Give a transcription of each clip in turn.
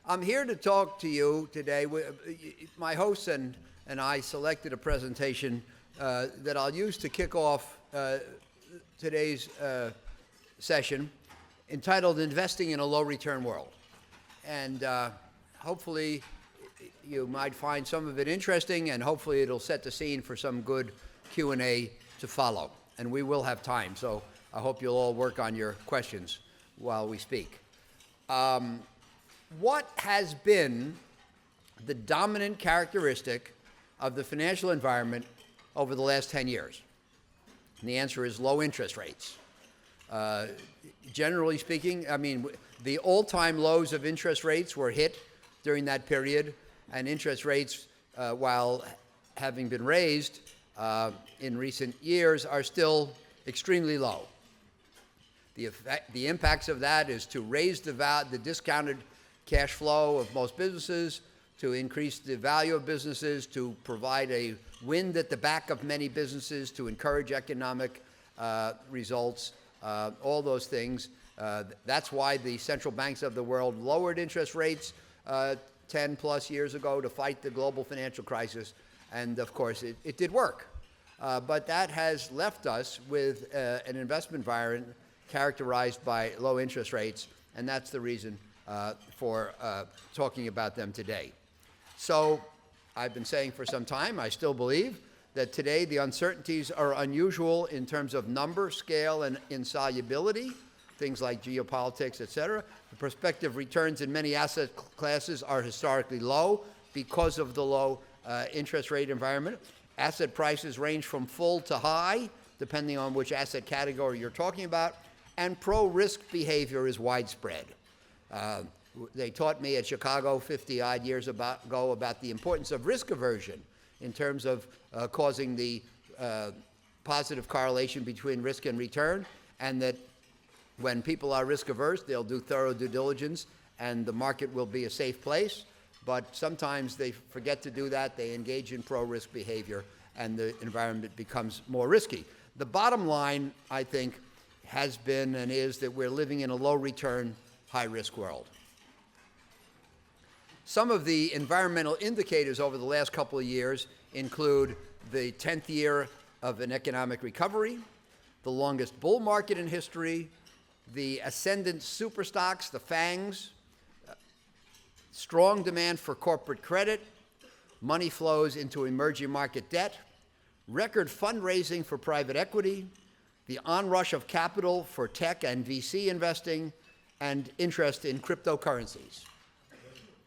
I'm here to talk to you today. My hosts and I selected a presentation that I'll use to kick off today's session, entitled Investing in a Low Return World. And hopefully you might find some of it interesting, and hopefully it'll set the scene for some good Q&A to follow. And we will have time, so I hope you'll all work on your questions while we speak. What has been the dominant characteristic of the financial environment over the last 10 years? And the answer is low interest rates. Generally speaking, I mean, the all-time lows of interest rates were hit during that period, and interest rates, while having been raised in recent years, are still extremely low. The impacts of that is to raise the discounted cash flow of most businesses, to increase the value of businesses, to provide a wind at the back of many businesses, to encourage economic results, all those things. That's why the central banks of the world lowered interest rates 10 plus years ago to fight the global financial crisis. And of course, it did work. But that has left us with an investment environment characterized by low interest rates, and that's the reason for talking about them today. So I've been saying for some time, I still believe that today the uncertainties are unusual in terms of number, scale, and insolubility, things like geopolitics, et cetera. The prospective returns in many asset classes are historically low because of the low interest rate environment. Asset prices range from full to high, depending on which asset category you're talking about, and pro-risk behavior is widespread. They taught me at Chicago 50-odd years ago about the importance of risk aversion in terms of causing the positive correlation between risk and return, and that when people are risk averse, they'll do thorough due diligence and the market will be a safe place. But sometimes they forget to do that. They engage in pro-risk behavior and the environment becomes more risky. The bottom line, I think, has been and is that we're living in a low-return, high-risk world. Some of the environmental indicators over the last couple of years include the 10th year of an economic recovery, the longest bull market in history, the ascendant super stocks, the FANGs, strong demand for corporate credit, money flows into emerging market debt, record fundraising for private equity, the onrush of capital for tech and VC investing, and interest in cryptocurrencies.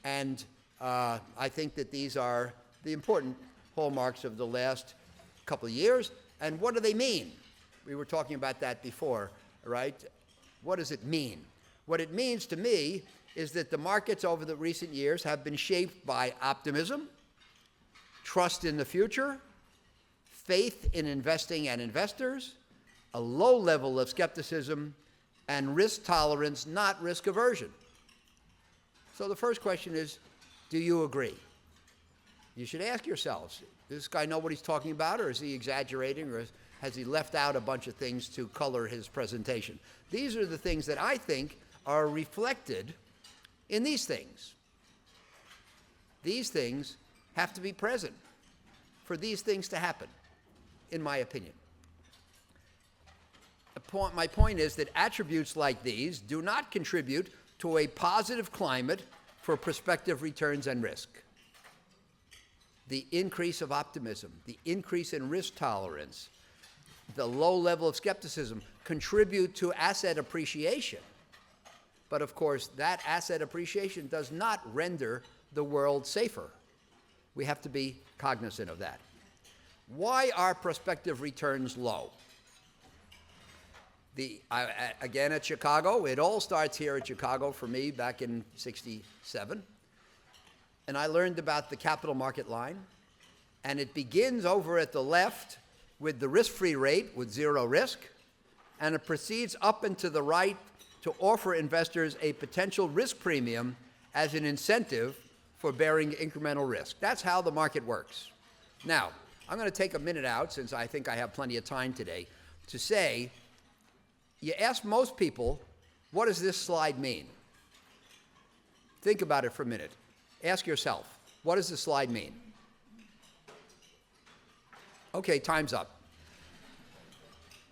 And I think that these are the important hallmarks of the last couple of years. And what do they mean? We were talking about that before, right? What does it mean? What it means to me is that the markets over the recent years have been shaped by optimism, trust in the future, faith in investing and investors, a low level of skepticism, and risk tolerance, not risk aversion. So the first question is, do you agree? You should ask yourselves, does this guy know what he's talking about, or is he exaggerating, or has he left out a bunch of things to color his presentation? These are the things that I think are reflected in these things. These things have to be present for these things to happen, in my opinion. My point is that attributes like these do not contribute to a positive climate for prospective returns and risk. The increase of optimism, the increase in risk tolerance, the low level of skepticism contribute to asset appreciation. But of course, that asset appreciation does not render the world safer. We have to be cognizant of that. Why are prospective returns low? Again, at Chicago, it all starts here at Chicago for me back in '67. And I learned about the capital market line. And it begins over at the left with the risk-free rate with zero risk. And it proceeds up and to the right to offer investors a potential risk premium as an incentive for bearing incremental risk. That's how the market works. Now, I'm going to take a minute out, since I think I have plenty of time today, to say, you ask most people, what does this slide mean? think about it for a minute. Ask yourself, what does this slide mean? Okay, time's up.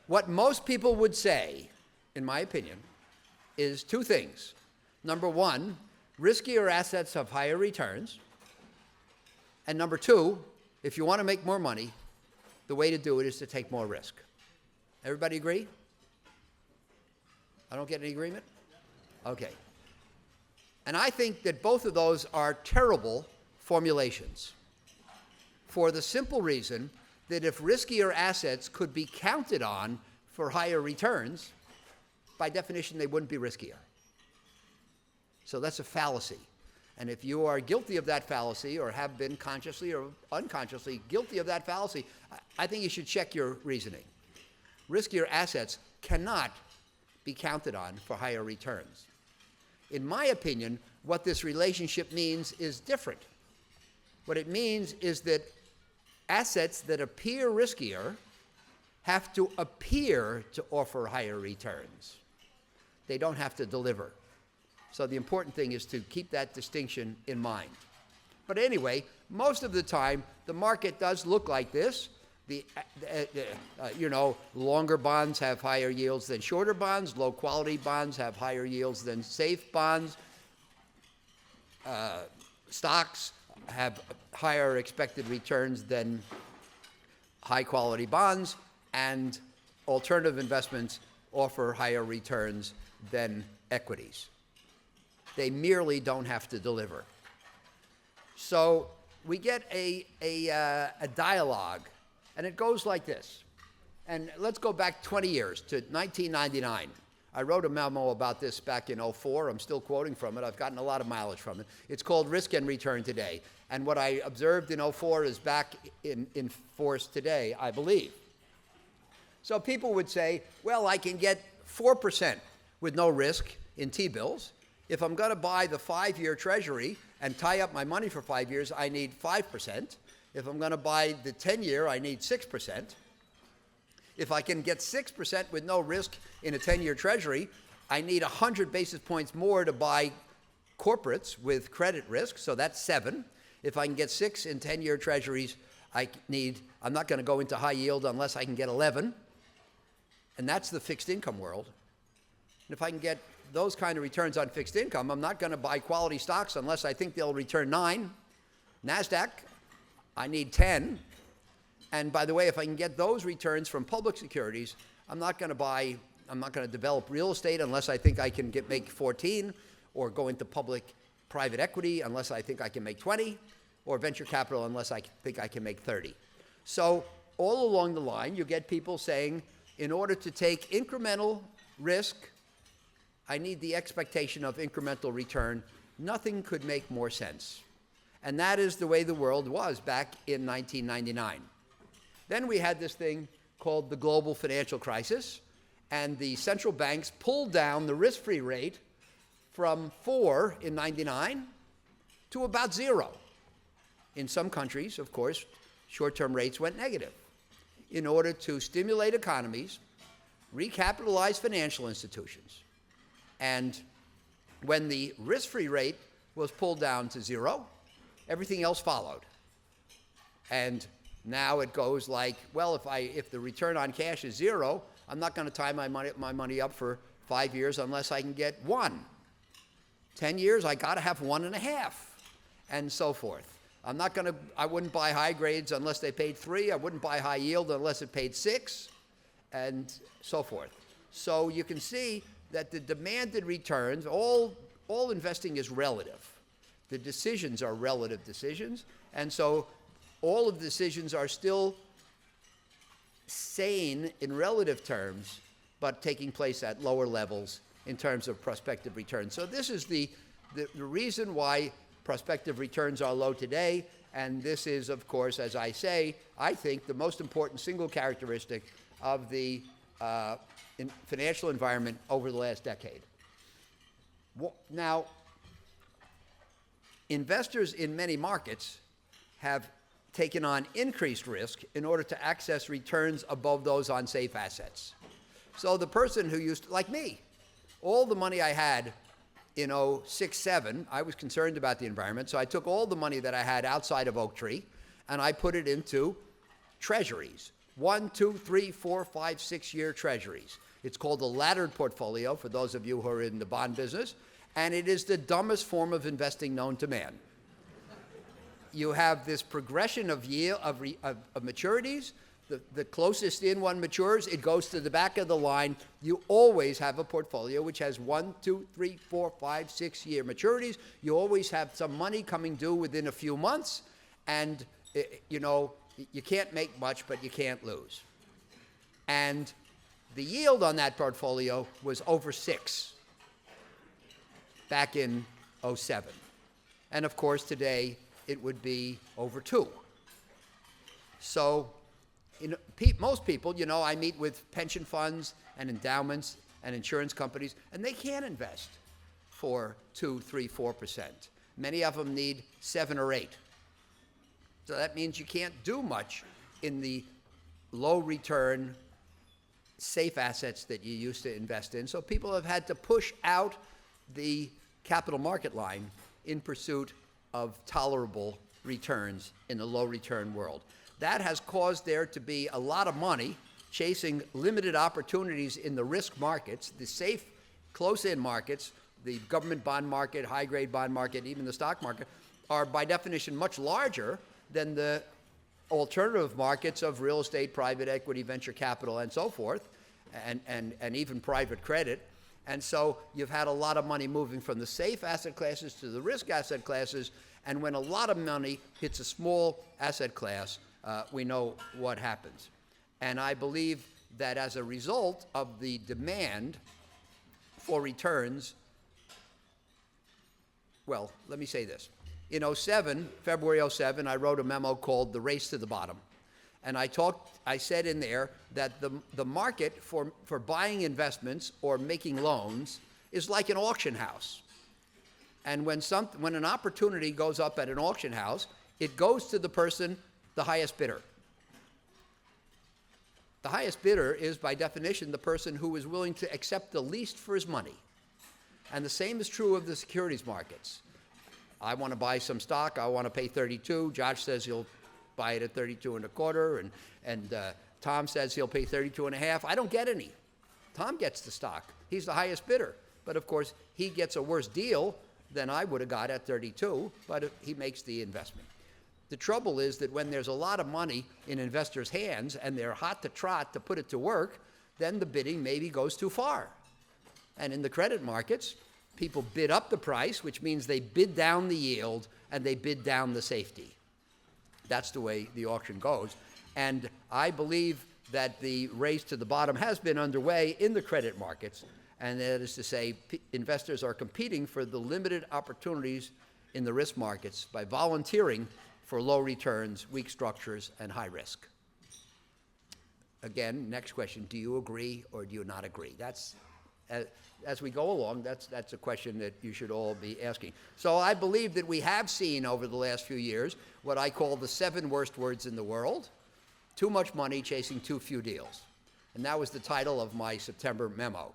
What most people would say, in my opinion, is two things. Number one, riskier assets have higher returns. And number two, if you want to make more money, the way to do it is to take more risk. Everybody agree? I don't get any agreement? Okay. And I think that both of those are terrible formulations for the simple reason that if riskier assets could be counted on for higher returns, by definition, they wouldn't be riskier. So that's a fallacy. And if you are guilty of that fallacy or have been consciously or unconsciously guilty of that fallacy, I think you should check your reasoning. Riskier assets cannot be counted on for higher returns. In my opinion, what this relationship means is different. What it means is that assets that appear riskier have to appear to offer higher returns. They don't have to deliver. So the important thing is to keep that distinction in mind. But anyway, most of the time, the market does look like this. Longer bonds have higher yields than shorter bonds. Low quality bonds have higher yields than safe bonds. Stocks have higher expected returns than high quality bonds, and alternative investments offer higher returns than equities. They merely don't have to deliver. So we get a dialogue, and it goes like this. And let's go back 20 years to 1999. I wrote a memo about this back in 2004. I'm still quoting from it. I've gotten a lot of mileage from it. It's called Risk and Return Today. And what I observed in 2004 is back in force today, I believe. So people would say, well, I can get 4% with no risk in T-bills. If I'm going to buy the 5-year Treasury and tie up my money for 5 years, I need 5%. If I'm going to buy the 10-year, I need 6%. If I can get 6% with no risk in a 10-year Treasury, I need 100 basis points more to buy corporates with credit risk, so that's 7. If I can get 6 in 10-year Treasuries, I'm not going to go into high yield unless I can get 11. And that's the fixed income world. And if I can get those kind of returns on fixed income, I'm not going to buy quality stocks unless I think they'll return 9. NASDAQ, I need 10. And by the way, if I can get those returns from public securities, I'm not going to develop real estate unless I think I can make 14, or go into private equity unless I think I can make 20, or venture capital unless I think I can make 30. So all along the line, you get people saying, in order to take incremental risk, I need the expectation of incremental return. Nothing could make more sense. And that is the way the world was back in 1999. Then we had this thing called the global financial crisis, and the central banks pulled down the risk-free rate from 4 in 99 to about 0. In some countries, of course, short-term rates went negative in order to stimulate economies, recapitalize financial institutions. And when the risk-free rate was pulled down to 0, everything else followed. And now it goes like, well, if the return on cash is 0, I'm not going to tie my money up for 5 years unless I can get 1. 10 years, I got to have 1.5, and so forth. I wouldn't buy high grades unless they paid 3. I wouldn't buy high yield unless it paid 6, and so forth. So you can see that the demanded returns, all investing is relative. The decisions are relative decisions, and so all of the decisions are still sane in relative terms, but taking place at lower levels in terms of prospective returns. So this is the reason why prospective returns are low today, and this is, of course, as I say, I think the most important single characteristic of the financial environment over the last decade. Now, investors in many markets have taken on increased risk in order to access returns above those on safe assets. So the person who like me, all the money I had in 06, 07, I was concerned about the environment, so I took all the money that I had outside of Oaktree and I put it into treasuries. 1, 2, 3, 4, 5, 6-year treasuries. It's called a laddered portfolio for those of you who are in the bond business, and it is the dumbest form of investing known to man. You have this progression of yield of maturities. The closest in one matures, it goes to the back of the line. You always have a portfolio which has 1, 2, 3, 4, 5, 6-year maturities. You always have some money coming due within a few months, and you can't make much, but you can't lose. And the yield on that portfolio was over 6 back in 07. And of course, today, it would be over 2. So most people, I meet with pension funds and endowments and insurance companies, and they can't invest for 2, 3, 4%. Many of them need 7 or 8. So that means you can't do much in the low return, safe assets that you used to invest in. So people have had to push out the capital market line in pursuit of tolerable returns in the low return world. That has caused there to be a lot of money chasing limited opportunities in the risk markets, the safe, close-in markets, the government bond market, high-grade bond market, even the stock market, are by definition much larger than the alternative markets of real estate, private equity, venture capital, and so forth, and even private credit. And so you've had a lot of money moving from the safe asset classes to the risk asset classes, and when a lot of money hits a small asset class, we know what happens. And I believe that as a result of the demand for returns, well, let me say this. In 07, February 07, I wrote a memo called The Race to the Bottom. And I said in there that the market for buying investments or making loans is like an auction house. And when an opportunity goes up at an auction house, it goes to the person, the highest bidder. The highest bidder is, by definition, the person who is willing to accept the least for his money. And the same is true of the securities markets. I want to buy some stock. I want to pay 32. Josh says he'll buy it at 32 and a quarter, and Tom says he'll pay 32 and a half. I don't get any. Tom gets the stock. He's the highest bidder. But of course, he gets a worse deal than I would have got at 32, but he makes the investment. The trouble is that when there's a lot of money in investors' hands and they're hot to trot to put it to work, then the bidding maybe goes too far. And in the credit markets, people bid up the price, which means they bid down the yield and they bid down the safety. That's the way the auction goes. And I believe that the race to the bottom has been underway in the credit markets, and that is to say, investors are competing for the limited opportunities in the risk markets by volunteering for low returns, weak structures, and high risk. Again, next question, do you agree or do you not agree? That's, as we go along, that's a question that you should all be asking. So I believe that we have seen over the last few years what I call the 7 worst words in the world: too much money chasing too few deals. And that was the title of my September memo,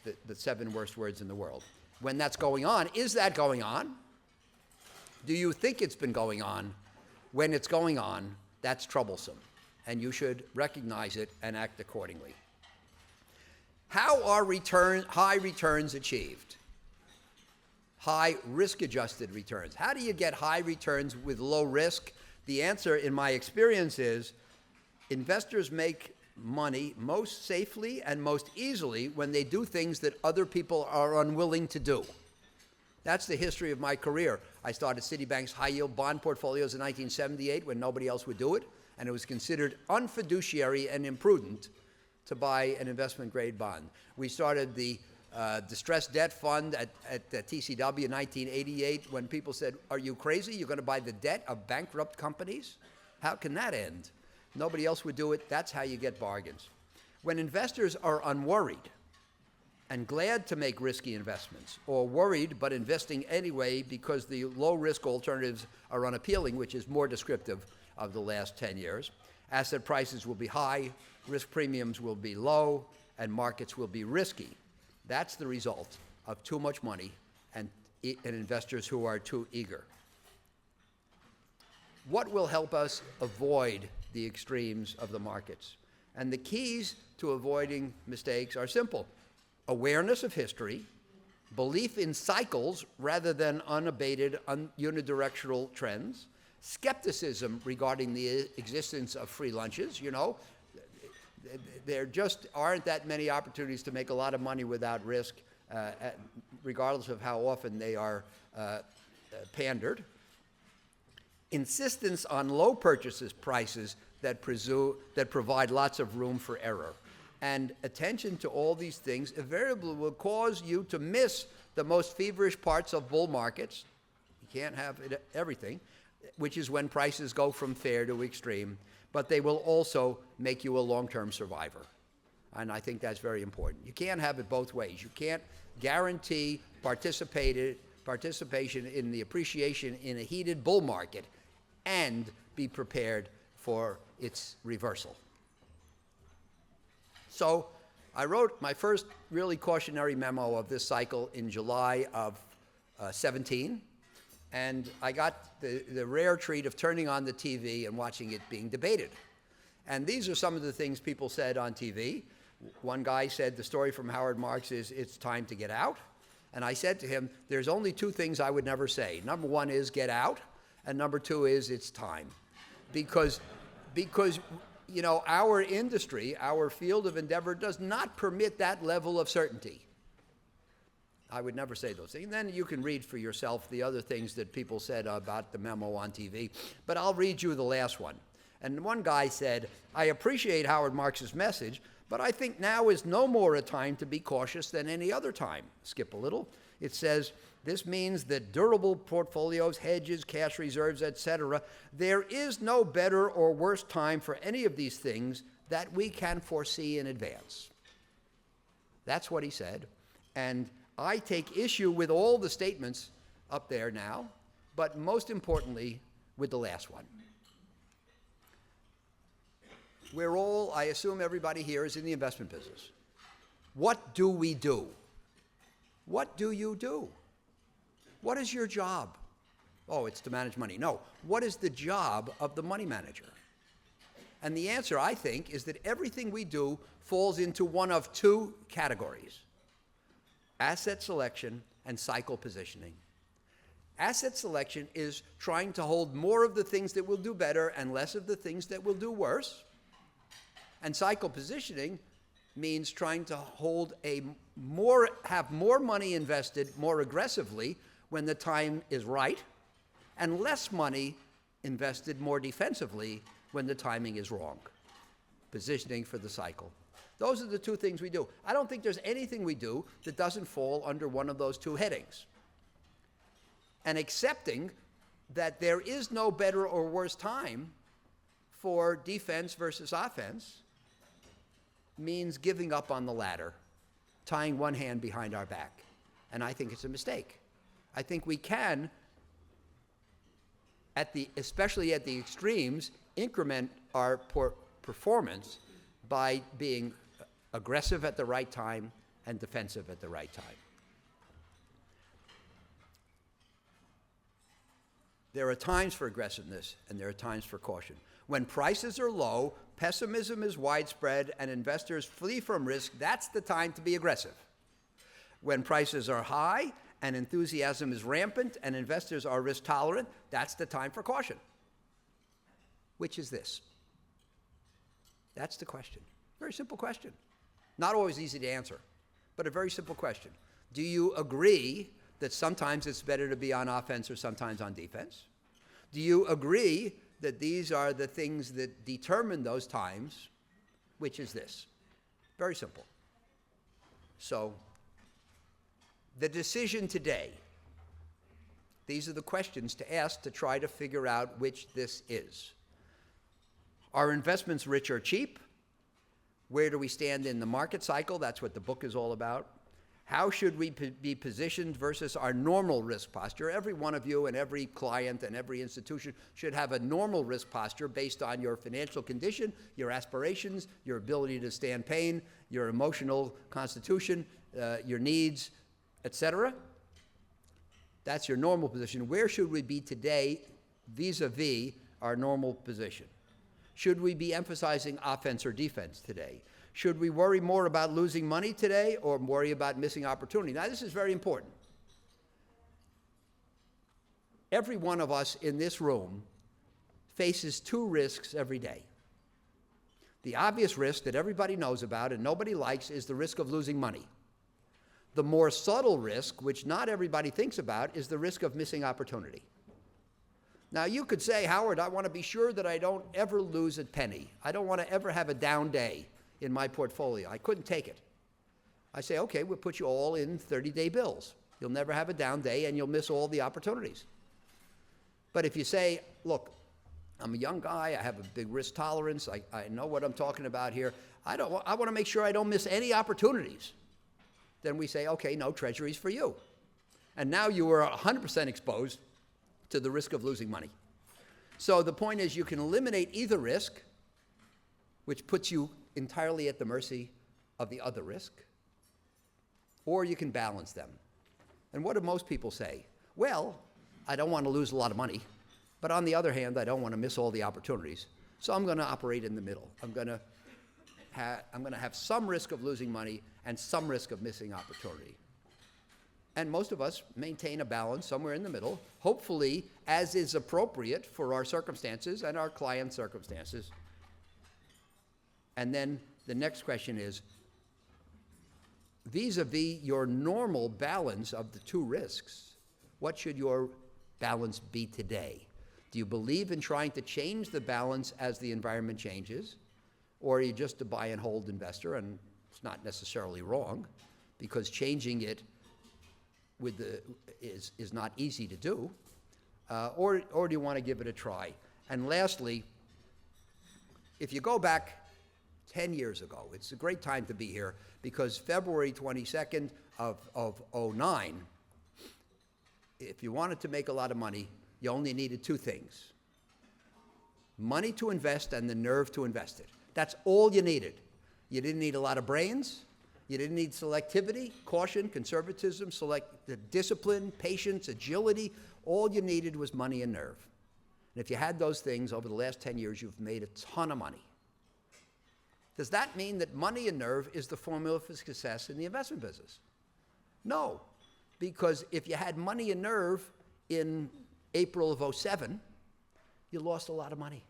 the 7 worst words in the world. When that's going on, is that going on? Do you think it's been going on? When it's going on, that's troublesome, and you should recognize it and act accordingly. How are high returns achieved? High risk-adjusted returns. How do you get high returns with low risk? The answer, in my experience, is investors make money most safely and most easily when they do things that other people are unwilling to do. That's the history of my career. I started Citibank's high-yield bond portfolios in 1978 when nobody else would do it, and it was considered unfiduciary and imprudent to buy an investment-grade bond. We started the distressed debt fund at TCW in 1988 when people said, "Are you crazy? You're going to buy the debt of bankrupt companies? How can that end?" Nobody else would do it. That's how you get bargains. When investors are unworried and glad to make risky investments, or worried but investing anyway because the low-risk alternatives are unappealing, which is more descriptive of the last 10 years, asset prices will be high, risk premiums will be low, and markets will be risky. That's the result of too much money and and investors who are too eager. What will help us avoid the extremes of the markets? And the keys to avoiding mistakes are simple. Awareness of history, belief in cycles rather than unabated unidirectional trends, skepticism regarding the existence of free lunches. You know, there just aren't that many opportunities to make a lot of money without risk, regardless of how often they are pandered. Insistence on low prices that provide lots of room for error. And attention to all these things invariably will cause you to miss the most feverish parts of bull markets. You can't have everything, which is when prices go from fair to extreme, but they will also make you a long-term survivor. And I think that's very important. You can't have it both ways. You can't guarantee participation in the appreciation in a heated bull market and be prepared for its reversal. So I wrote my first really cautionary memo of this cycle in July of 17, and I got the rare treat of turning on the TV and watching it being debated. And these are some of the things people said on TV. One guy said the story from Howard Marks is it's time to get out. And I said to him, there's only two things I would never say. Number one is get out, and number two is it's time. Because you know, our industry, our field of endeavor does not permit that level of certainty. I would never say those things. And then you can read for yourself the other things that people said about the memo on TV. But I'll read you the last one. And one guy said, I appreciate Howard Marks's message, but I think now is no more a time to be cautious than any other time. Skip a little. It says, this means that durable portfolios, hedges, cash reserves, etc., there is no better or worse time for any of these things that we can foresee in advance. That's what he said. And I take issue with all the statements up there now, but most importantly, with the last one. We're all, I assume everybody here is in the investment business. What do we do? What do you do? What is your job? Oh, it's to manage money. No. What is the job of the money manager? And the answer, I think, is that everything we do falls into one of two categories: asset selection and cycle positioning. Asset selection is trying to hold more of the things that will do better and less of the things that will do worse. And cycle positioning means trying to have more money invested more aggressively when the time is right, and less money invested more defensively when the timing is wrong. Positioning for the cycle. Those are the two things we do. I don't think there's anything we do that doesn't fall under one of those two headings. And accepting that there is no better or worse time for defense versus offense means giving up on the latter, tying one hand behind our back. And I think it's a mistake. I think we can, especially at the extremes, increment our performance by being aggressive at the right time and defensive at the right time. There are times for aggressiveness and there are times for caution. When prices are low, pessimism is widespread, and investors flee from risk, that's the time to be aggressive. When prices are high and enthusiasm is rampant and investors are risk tolerant, that's the time for caution. Which is this? That's the question. Very simple question. Not always easy to answer, but a very simple question. Do you agree that sometimes it's better to be on offense or sometimes on defense? Do you agree that these are the things that determine those times? Which is this? Very simple. So, the decision today, these are the questions to ask to try to figure out which this is. Are investments rich or cheap? Where do we stand in the market cycle? That's what the book is all about. How should we be positioned versus our normal risk posture? Every one of you and every client and every institution should have a normal risk posture based on your financial condition, your aspirations, your ability to stand pain, your emotional constitution, your needs, etc. That's your normal position. Where should we be today vis-a-vis our normal position? Should we be emphasizing offense or defense today? Should we worry more about losing money today or worry about missing opportunity? Now, this is very important. Every one of us in this room faces two risks every day. The obvious risk that everybody knows about and nobody likes is the risk of losing money. The more subtle risk, which not everybody thinks about, is the risk of missing opportunity. Now, you could say, Howard, I want to be sure that I don't ever lose a penny. I don't want to ever have a down day in my portfolio. I couldn't take it. I say, okay, we'll put you all in 30-day bills. You'll never have a down day and you'll miss all the opportunities. But if you say, look, I'm a young guy, I have a big risk tolerance, I know what I'm talking about here, I want to make sure I don't miss any opportunities. Then we say, okay, no treasuries for you. And now you are 100% exposed to the risk of losing money. So the point is you can eliminate either risk, which puts you entirely at the mercy of the other risk, or you can balance them. And what do most people say? Well, I don't want to lose a lot of money, but on the other hand, I don't want to miss all the opportunities. So I'm going to operate in the middle. I'm going to have some risk of losing money and some risk of missing opportunity. And most of us maintain a balance somewhere in the middle, hopefully as is appropriate for our circumstances and our clients' circumstances. And then the next question is, vis-a-vis your normal balance of the two risks, what should your balance be today? Do you believe in trying to change the balance as the environment changes? Or are you just a buy and hold investor? And it's not necessarily wrong, because changing it is not easy to do. Or do you want to give it a try? And lastly, if you go back 10 years ago, it's a great time to be here, because February 22nd of 09, if you wanted to make a lot of money, you only needed two things: money to invest and the nerve to invest it. That's all you needed. You didn't need a lot of brains. You didn't need selectivity, caution, conservatism, discipline, patience, agility. All you needed was money and nerve. And if you had those things over the last 10 years, you've made a ton of money. Does that mean that money and nerve is the formula for success in the investment business? No, because if you had money and nerve in April of 07, you lost a lot of money.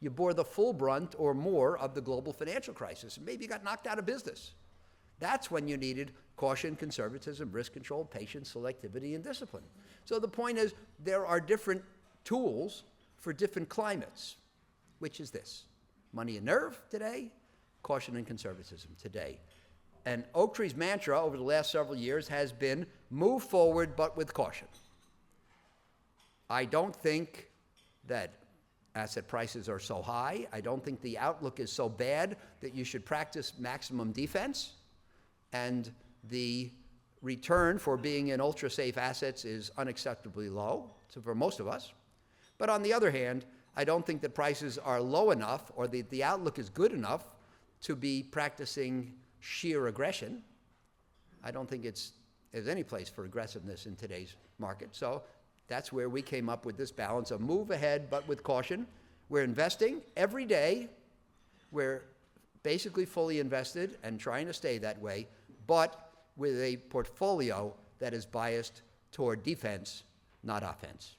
You bore the full brunt or more of the global financial crisis, and maybe you got knocked out of business. That's when you needed caution, conservatism, risk control, patience, selectivity, and discipline. So the point is, there are different tools for different climates. Which is this: money and nerve today, caution and conservatism today. And Oaktree's mantra over the last several years has been move forward but with caution. I don't think that asset prices are so high. I don't think the outlook is so bad that you should practice maximum defense. And the return for being in ultra-safe assets is unacceptably low for most of us. But on the other hand, I don't think that prices are low enough or the outlook is good enough to be practicing sheer aggression. I don't think there's any place for aggressiveness in today's market. So that's where we came up with this balance of move ahead but with caution. We're investing every day. We're basically fully invested and trying to stay that way, but with a portfolio that is biased toward defense, not offense.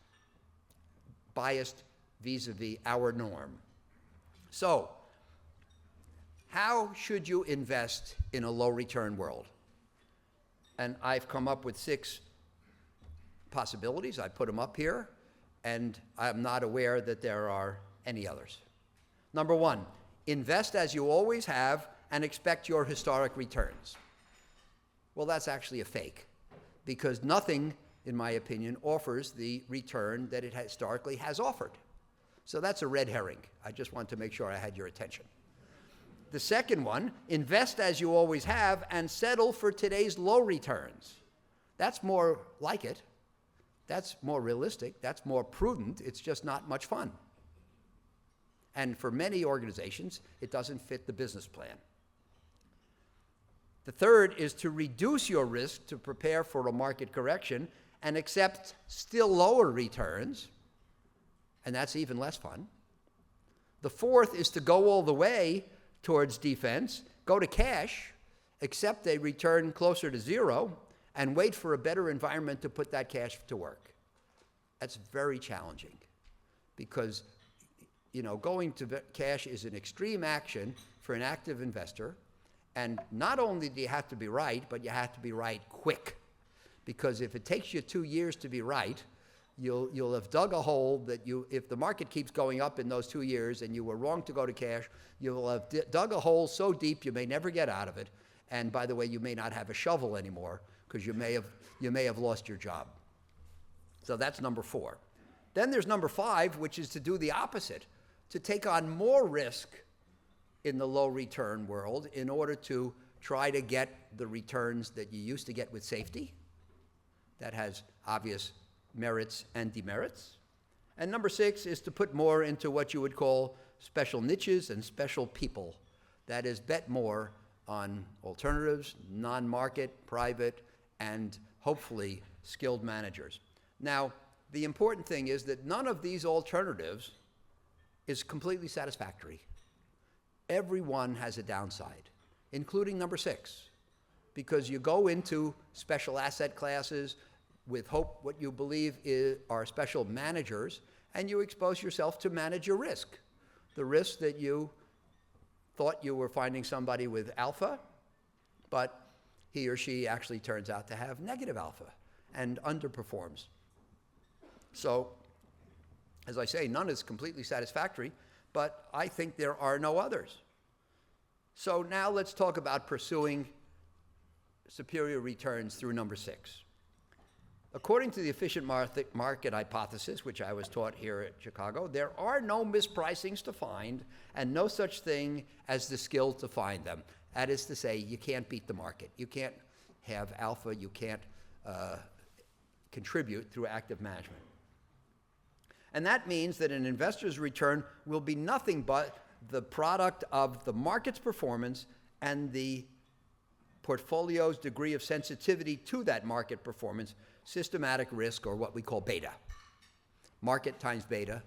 Biased vis-a-vis our norm. So, how should you invest in a low-return world? And I've come up with 6 possibilities. I put them up here, and I'm not aware that there are any others. Number 1, invest as you always have and expect your historic returns. Well, that's actually a fake, because nothing, in my opinion, offers the return that it historically has offered. So that's a red herring. I just want to make sure I had your attention. The second one, invest as you always have and settle for today's low returns. That's more like it. That's more realistic. That's more prudent. It's just not much fun. And for many organizations, it doesn't fit the business plan. The third is to reduce your risk to prepare for a market correction and accept still lower returns, and that's even less fun. The fourth is to go all the way towards defense, go to cash, accept a return closer to zero, and wait for a better environment to put that cash to work. That's very challenging because, going to cash is an extreme action for an active investor. And not only do you have to be right, but you have to be right quick. Because if it takes you 2 years to be right, you'll have dug a hole that if the market keeps going up in those 2 years and you were wrong to go to cash, you'll have dug a hole so deep you may never get out of it. And by the way, you may not have a shovel anymore because you may have lost your job. So that's number 4. Then there's number 5, which is to do the opposite, to take on more risk in the low return world in order to try to get the returns that you used to get with safety. That has obvious merits and demerits. And number 6 is to put more into what you would call special niches and special people. That is, bet more on alternatives, non-market, private, and hopefully skilled managers. Now, the important thing is that none of these alternatives is completely satisfactory. Every one has a downside, including number 6, because you go into special asset classes with what you believe are special managers, and you expose yourself to manage your risk. The risk that you thought you were finding somebody with alpha, but he or she actually turns out to have negative alpha and underperforms. So, as I say, none is completely satisfactory, but I think there are no others. So now let's talk about pursuing superior returns through number 6. According to the efficient market hypothesis, which I was taught here at Chicago, there are no mispricings to find and no such thing as the skill to find them. That is to say, you can't beat the market. You can't have alpha. You can't contribute through active management. And that means that an investor's return will be nothing but the product of the market's performance and the portfolio's degree of sensitivity to that market performance, systematic risk, or what we call beta. Market times beta.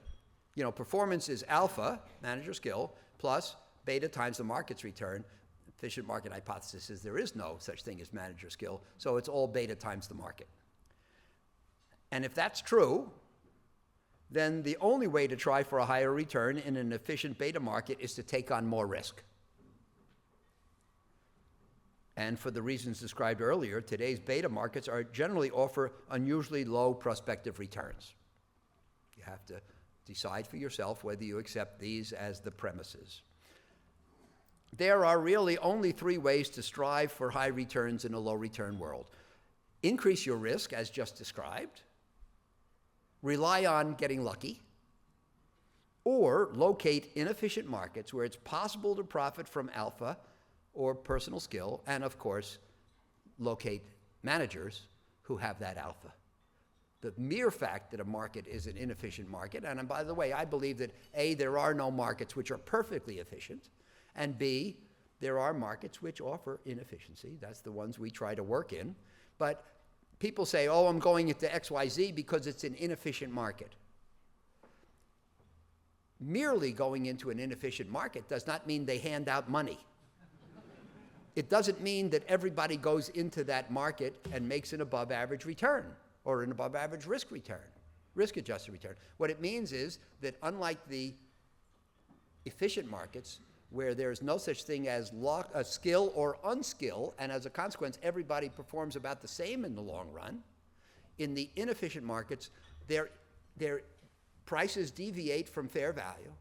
Performance is alpha, manager skill, plus beta times the market's return. Efficient market hypothesis is there is no such thing as manager skill, so it's all beta times the market. And if that's true, then the only way to try for a higher return in an efficient beta market is to take on more risk. And for the reasons described earlier, today's beta markets generally offer unusually low prospective returns. You have to decide for yourself whether you accept these as the premises. There are really only 3 ways to strive for high returns in a low return world. Increase your risk, as just described. Rely on getting lucky, or locate inefficient markets where it's possible to profit from alpha or personal skill, and of course, locate managers who have that alpha. The mere fact that a market is an inefficient market, and by the way, I believe that A, there are no markets which are perfectly efficient, and B, there are markets which offer inefficiency. That's the ones we try to work in. But people say, oh, I'm going into XYZ because it's an inefficient market. Merely going into an inefficient market does not mean they hand out money. It doesn't mean that everybody goes into that market and makes an above average return or an above average risk return, risk adjusted return. What it means is that unlike the efficient markets, where there's no such thing as skill or unskill, and as a consequence, everybody performs about the same in the long run. In the inefficient markets, their prices deviate from fair value,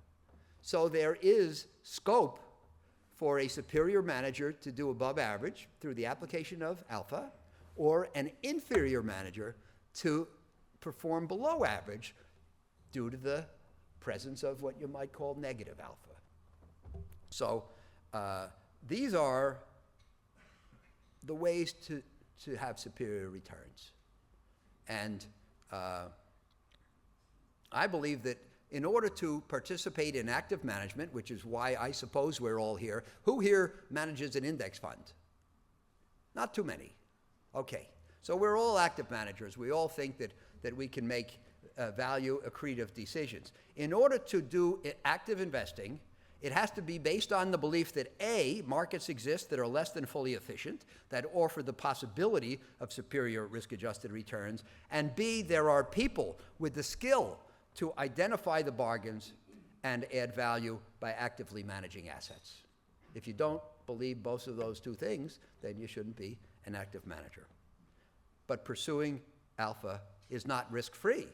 so there is scope for a superior manager to do above average through the application of alpha, or an inferior manager to perform below average due to the presence of what you might call negative alpha. So these are the ways to have superior returns. And I believe that in order to participate in active management, which is why I suppose we're all here, who here manages an index fund? Not too many. Okay. So we're all active managers. We all think that we can make value accretive decisions. In order to do active investing, it has to be based on the belief that A, markets exist that are less than fully efficient, that offer the possibility of superior risk-adjusted returns, and B, there are people with the skill to identify the bargains and add value by actively managing assets. If you don't believe both of those two things, then you shouldn't be an active manager. But pursuing alpha is not risk-free.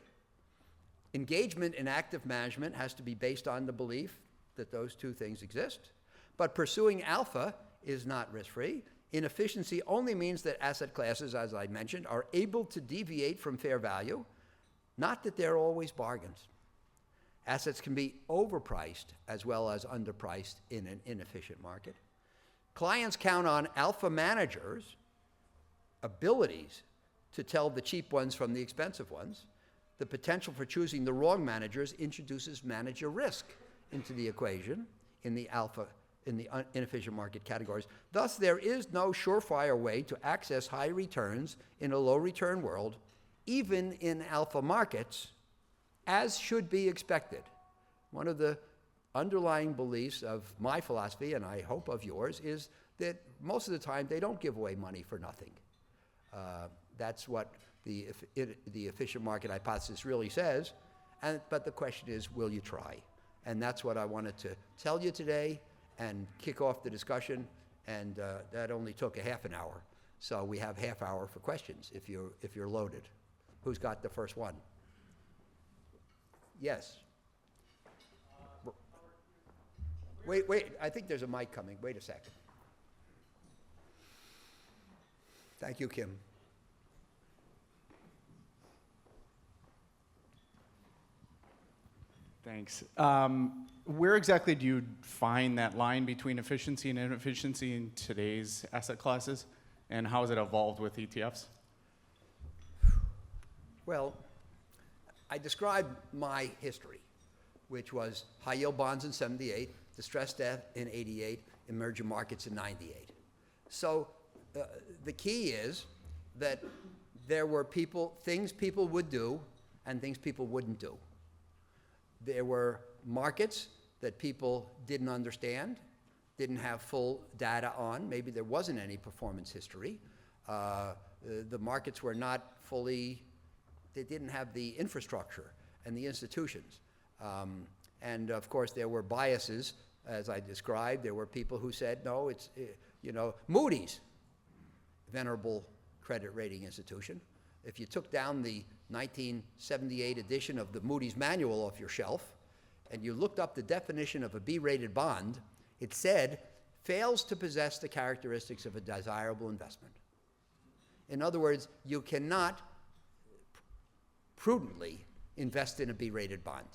Engagement in active management has to be based on the belief that those two things exist. But pursuing alpha is not risk-free. Inefficiency only means that asset classes, as I mentioned, are able to deviate from fair value, not that they're always bargains. Assets can be overpriced as well as underpriced in an inefficient market. Clients count on alpha managers' abilities to tell the cheap ones from the expensive ones. The potential for choosing the wrong managers introduces manager risk into the equation in the inefficient market categories. Thus, there is no surefire way to access high returns in a low return world, even in alpha markets, as should be expected. One of the underlying beliefs of my philosophy, and I hope of yours, is that most of the time they don't give away money for nothing. That's what the efficient market hypothesis really says. But the question is, will you try? And that's what I wanted to tell you today and kick off the discussion. And that only took a half an hour. So we have half hour for questions if you're loaded. Who's got the first one? Yes. Wait, I think there's a mic coming. Wait a second. Thank you, Kim. Thanks. Where exactly do you find that line between efficiency and inefficiency in today's asset classes? And how has it evolved with ETFs? Well, I described my history, which was high-yield bonds in 78, distressed debt in 88, emerging markets in 98. So the key is that there were things people would do and things people wouldn't do. There were markets that people didn't understand, didn't have full data on. Maybe there wasn't any performance history. The markets were not fully, they didn't have the infrastructure and the institutions. And of course, there were biases, as I described. There were people who said, no, it's, Moody's, venerable credit rating institution. If you took down the 1978 edition of the Moody's manual off your shelf and you looked up the definition of a B-rated bond, it said, fails to possess the characteristics of a desirable investment. In other words, you cannot prudently invest in a B-rated bond.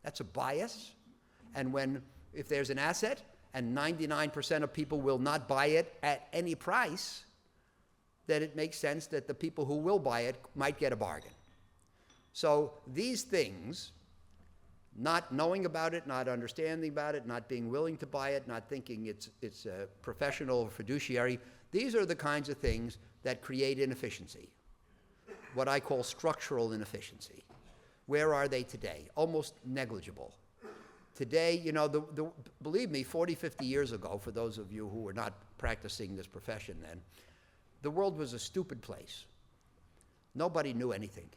That's a bias. And if there's an asset and 99% of people will not buy it at any price, then it makes sense that the people who will buy it might get a bargain. So these things, not knowing about it, not understanding about it, not being willing to buy it, not thinking it's a professional or fiduciary, these are the kinds of things that create inefficiency, what I call structural inefficiency. Where are they today? Almost negligible. Today, believe me, 40, 50 years ago, for those of you who were not practicing this profession then, the world was a stupid place. Nobody knew anything.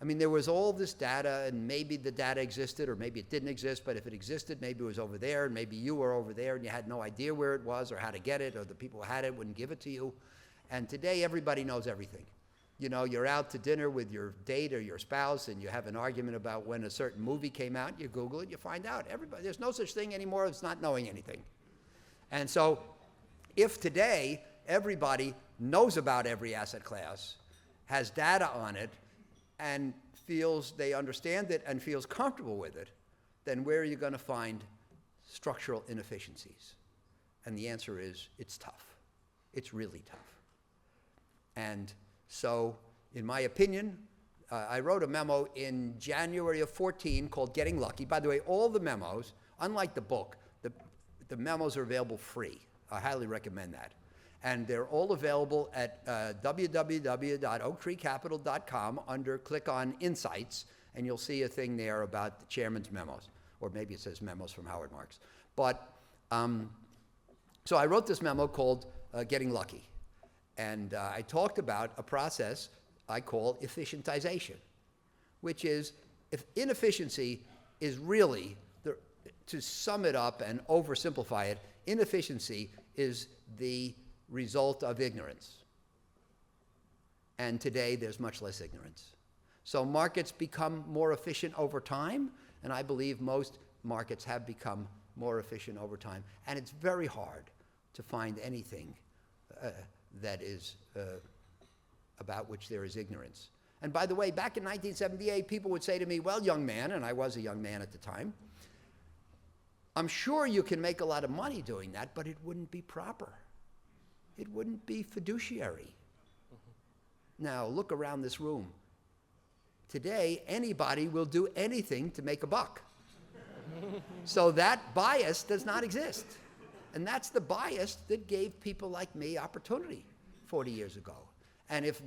I mean, there was all this data, and maybe the data existed, or maybe it didn't exist, but if it existed, maybe it was over there, and maybe you were over there, and you had no idea where it was, or how to get it, or the people who had it wouldn't give it to you. And today, everybody knows everything. You're out to dinner with your date or your spouse, and you have an argument about when a certain movie came out, you Google it, you find out. There's no such thing anymore as not knowing anything. And so, if today, everybody knows about every asset class, has data on it, and feels they understand it and feels comfortable with it, then where are you going to find structural inefficiencies? And the answer is, it's tough. It's really tough. And so, in my opinion, I wrote a memo in January of 14 called Getting Lucky. By the way, all the memos, unlike the book, the memos are available free. I highly recommend that. And they're all available at www.oaktreecapital.com under click on Insights, and you'll see a thing there about the chairman's memos, or maybe it says memos from Howard Marks. But so I wrote this memo called Getting Lucky. And I talked about a process I call efficientization, which is, if inefficiency is really, to sum it up and oversimplify it, inefficiency is the result of ignorance. And today there's much less ignorance. So markets become more efficient over time, and I believe most markets have become more efficient over time. And it's very hard to find anything that is about which there is ignorance. And by the way, back in 1978, people would say to me, well, young man, and I was a young man at the time, I'm sure you can make a lot of money doing that, but it wouldn't be proper. It wouldn't be fiduciary. Now, look around this room. Today, anybody will do anything to make a buck. So that bias does not exist. And that's the bias that gave people like me opportunity 40 years ago. And if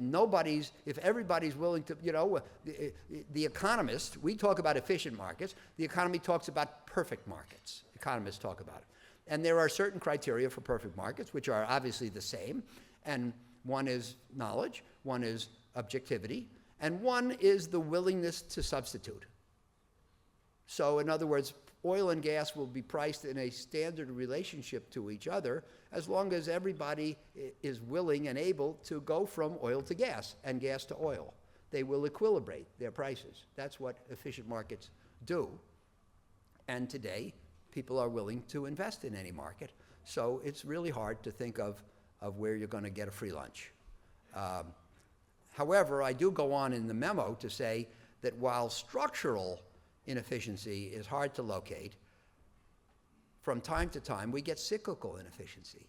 everybody's willing to, the economists, we talk about efficient markets, the economy talks about perfect markets. Economists talk about it. And there are certain criteria for perfect markets, which are obviously the same. And one is knowledge, one is objectivity, and one is the willingness to substitute. So in other words, oil and gas will be priced in a standard relationship to each other as long as everybody is willing and able to go from oil to gas and gas to oil. They will equilibrate their prices. That's what efficient markets do. And today, people are willing to invest in any market. So it's really hard to think of where you're going to get a free lunch. However, I do go on in the memo to say that while structural inefficiency is hard to locate, from time to time we get cyclical inefficiency,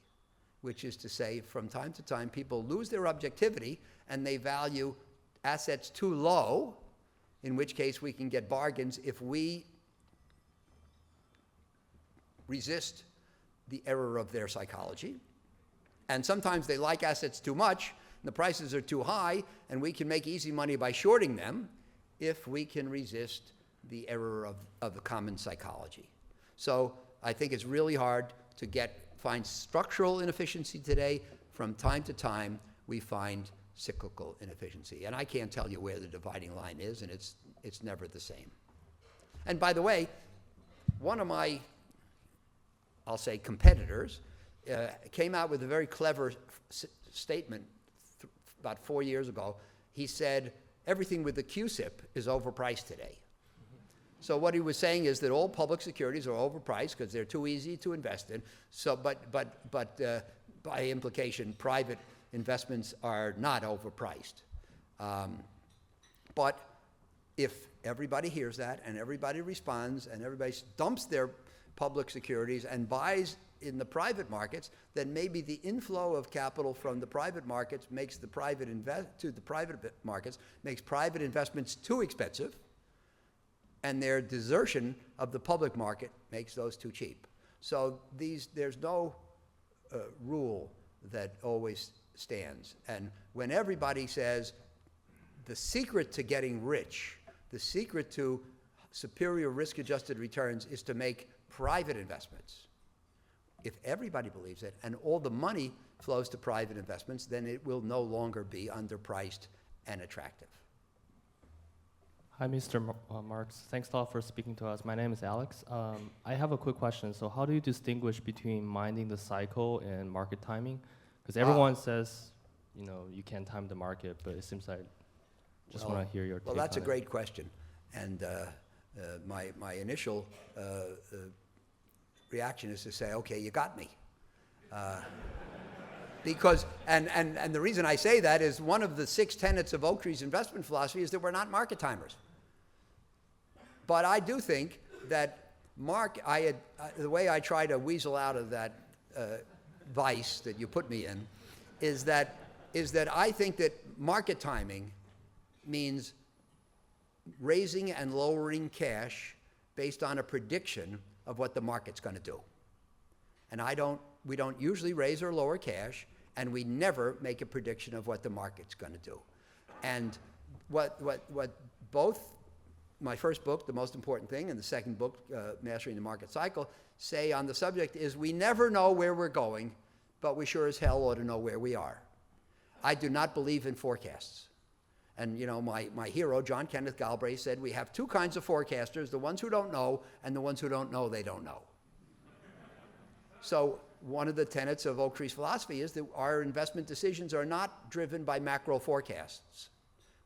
which is to say from time to time people lose their objectivity and they value assets too low, in which case we can get bargains if we resist the error of their psychology. And sometimes they like assets too much, and the prices are too high, and we can make easy money by shorting them if we can resist the error of the common psychology. So I think it's really hard to find structural inefficiency today. From time to time, we find cyclical inefficiency. And I can't tell you where the dividing line is, and it's never the same. And by the way, one of my, I'll say, competitors came out with a very clever statement about 4 years ago. He said, everything with the QSIP is overpriced today. So what he was saying is that all public securities are overpriced because they're too easy to invest in. So, but by implication, private investments are not overpriced. But if everybody hears that and everybody responds and everybody dumps their public securities and buys in the private markets, then maybe the inflow of capital from the private markets makes the private markets makes private investments too expensive, and their desertion of the public market makes those too cheap. So there's no rule that always stands. And when everybody says the secret to getting rich, the secret to superior risk-adjusted returns is to make private investments, if everybody believes it and all the money flows to private investments, then it will no longer be underpriced and attractive. Hi, Mr. Marks. Thanks a lot for speaking to us. My name is Alex. I have a quick question. So how do you distinguish between minding the cycle and market timing? Because everyone says, you can't time the market, but it seems like just want to hear your take on it. Well, that's a great question. And my initial reaction is to say, okay, you got me. Because, and the reason I say that is one of the 6 tenets of Oaktree's investment philosophy is that we're not market timers. But I do think that the way I try to weasel out of that vice that you put me in is that I think that market timing means raising and lowering cash based on a prediction of what the market's going to do. And we don't usually raise or lower cash and we never make a prediction of what the market's going to do. And what both my first book, The Most Important Thing, and the second book, Mastering the Market Cycle, say on the subject is we never know where we're going, but we sure as hell ought to know where we are. I do not believe in forecasts. And you know, my hero, John Kenneth Galbraith, said we have two kinds of forecasters, the ones who don't know and the ones who don't know they don't know. So one of the tenets of Oaktree's philosophy is that our investment decisions are not driven by macro forecasts.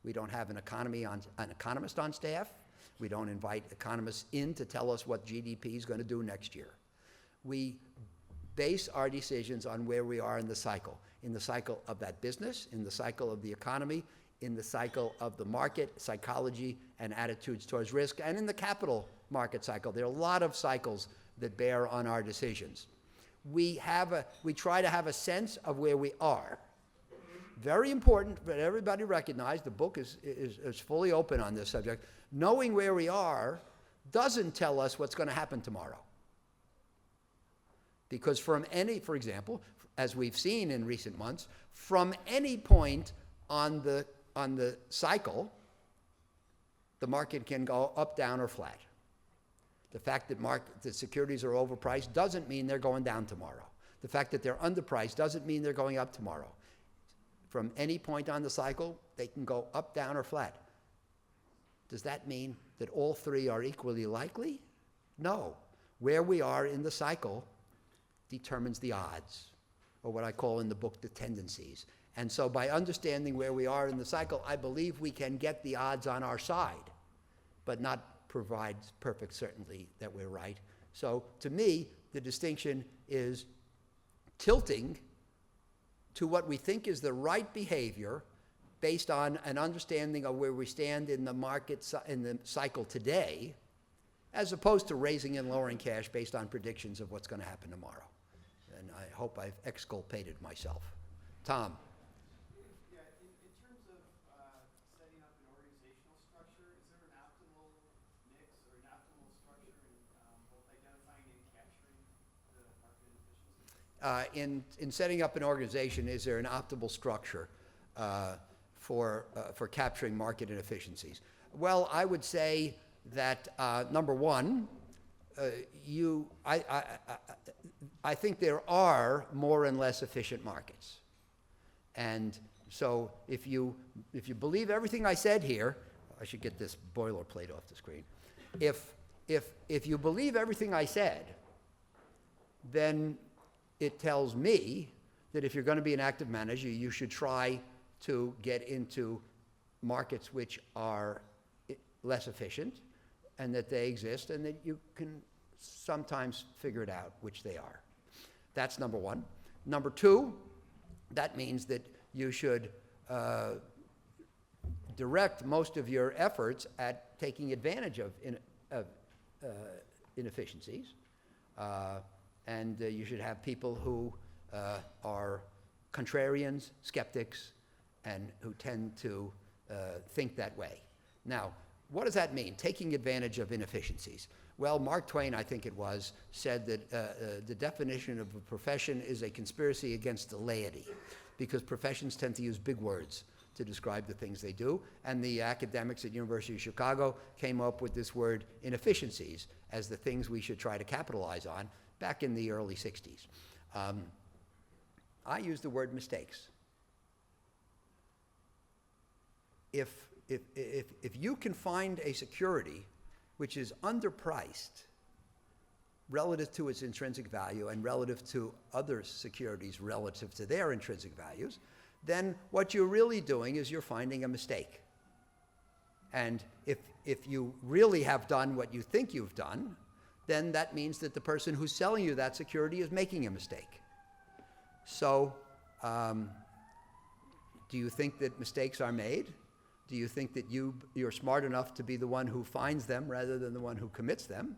We don't have an economist on staff. We don't invite economists in to tell us what GDP is going to do next year. We base our decisions on where we are in the cycle of that business, in the cycle of the economy, in the cycle of the market, psychology, and attitudes towards risk, and in the capital market cycle. There are a lot of cycles that bear on our decisions. We try to have a sense of where we are. Very important, but everybody recognize the book is fully open on this subject. Knowing where we are doesn't tell us what's going to happen tomorrow. Because for example, as we've seen in recent months, from any point on the cycle, the market can go up, down, or flat. The fact that securities are overpriced doesn't mean they're going down tomorrow. The fact that they're underpriced doesn't mean they're going up tomorrow. From any point on the cycle, they can go up, down, or flat. Does that mean that all three are equally likely? No. Where we are in the cycle determines the odds, or what I call in the book the tendencies. And so by understanding where we are in the cycle, I believe we can get the odds on our side, but not provide perfect certainty that we're right. So to me, the distinction is tilting to what we think is the right behavior based on an understanding of where we stand in the market, in the cycle today, as opposed to raising and lowering cash based on predictions of what's going to happen tomorrow. And I hope I've exculpated myself. Tom. Yeah, in terms of setting up an organizational structure, is there an optimal mix or an optimal structure in both identifying and capturing the market inefficiency? In setting up an organization, is there an optimal structure for capturing market inefficiencies? Well, I would say that number one, I think there are more and less efficient markets, and so if you believe everything I said here, I should get this boilerplate off the screen. If you believe everything I said, then it tells me that if you're going to be an active manager, you should try to get into markets which are less efficient, and that they exist, and that you can sometimes figure it out which they are. That's number one. Number two, that means that you should direct most of your efforts at taking advantage of inefficiencies, and you should have people who are contrarians, skeptics, and who tend to think that way. Now, what does that mean, taking advantage of inefficiencies? Well, Mark Twain, I think it was, said that the definition of a profession is a conspiracy against the laity, because professions tend to use big words to describe the things they do, and the academics at University of Chicago came up with this word inefficiencies as the things we should try to capitalize on back in the early 60s. I use the word mistakes. If you can find a security which is underpriced relative to its intrinsic value and relative to other securities relative to their intrinsic values, then what you're really doing is you're finding a mistake. And if you really have done what you think you've done, then that means that the person who's selling you that security is making a mistake. So, do you think that mistakes are made? Do you think that you're smart enough to be the one who finds them rather than the one who commits them?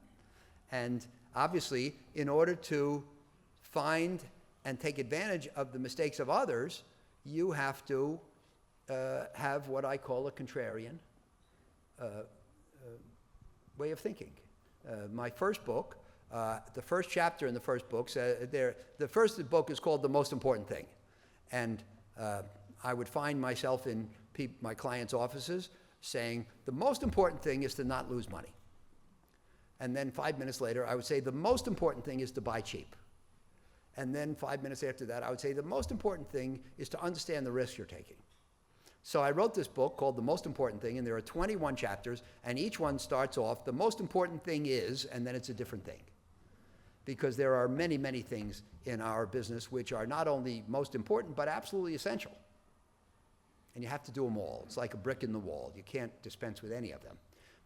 And obviously, in order to find and take advantage of the mistakes of others, you have to have what I call a contrarian way of thinking. My first book, the first chapter in the first book, the first book is called The Most Important Thing. And I would find myself in my clients' offices saying, the most important thing is to not lose money. And then 5 minutes later, I would say, the most important thing is to buy cheap. And then 5 minutes after that, I would say, the most important thing is to understand the risk you're taking. So I wrote this book called The Most Important Thing, and there are 21 chapters, and each one starts off, the most important thing is, and then it's a different thing. Because there are many, many things in our business which are not only most important, but absolutely essential. And you have to do them all. It's like a brick in the wall. You can't dispense with any of them.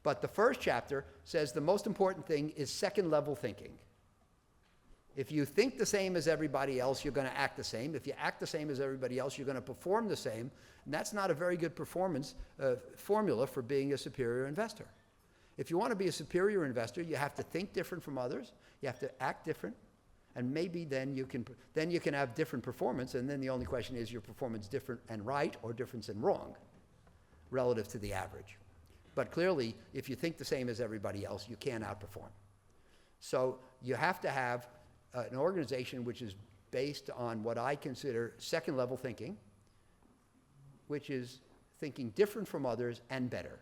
But the first chapter says the most important thing is second-level thinking. If you think the same as everybody else, you're going to act the same. If you act the same as everybody else, you're going to perform the same. And that's not a very good performance formula for being a superior investor. If you want to be a superior investor, you have to think different from others. You have to act different. And maybe then you can have different performance. And then the only question is your performance different and right or different and wrong relative to the average. But clearly, if you think the same as everybody else, you can't outperform. So you have to have an organization which is based on what I consider second-level thinking, which is thinking different from others and better.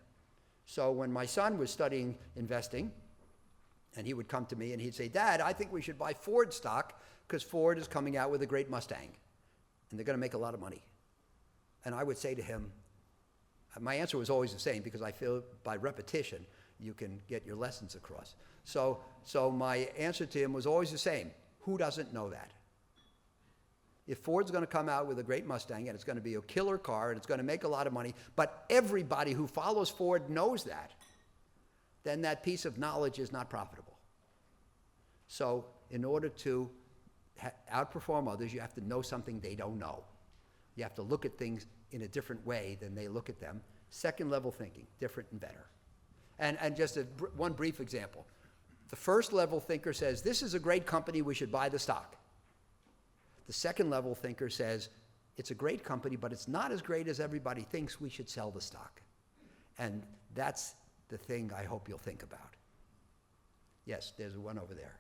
So when my son was studying investing, and he would come to me and he'd say, Dad, I think we should buy Ford stock because Ford is coming out with a great Mustang, and they're going to make a lot of money. And I would say to him, my answer was always the same because I feel by repetition you can get your lessons across. So my answer to him was always the same. Who doesn't know that? If Ford's going to come out with a great Mustang and it's going to be a killer car and it's going to make a lot of money, but everybody who follows Ford knows that, then that piece of knowledge is not profitable. So in order to outperform others, you have to know something they don't know. You have to look at things in a different way than they look at them. Second-level thinking, different and better. And just one brief example. The first-level thinker says, this is a great company, we should buy the stock. The second-level thinker says, it's a great company, but it's not as great as everybody thinks, we should sell the stock. And that's the thing I hope you'll think about. Yes, there's one over there.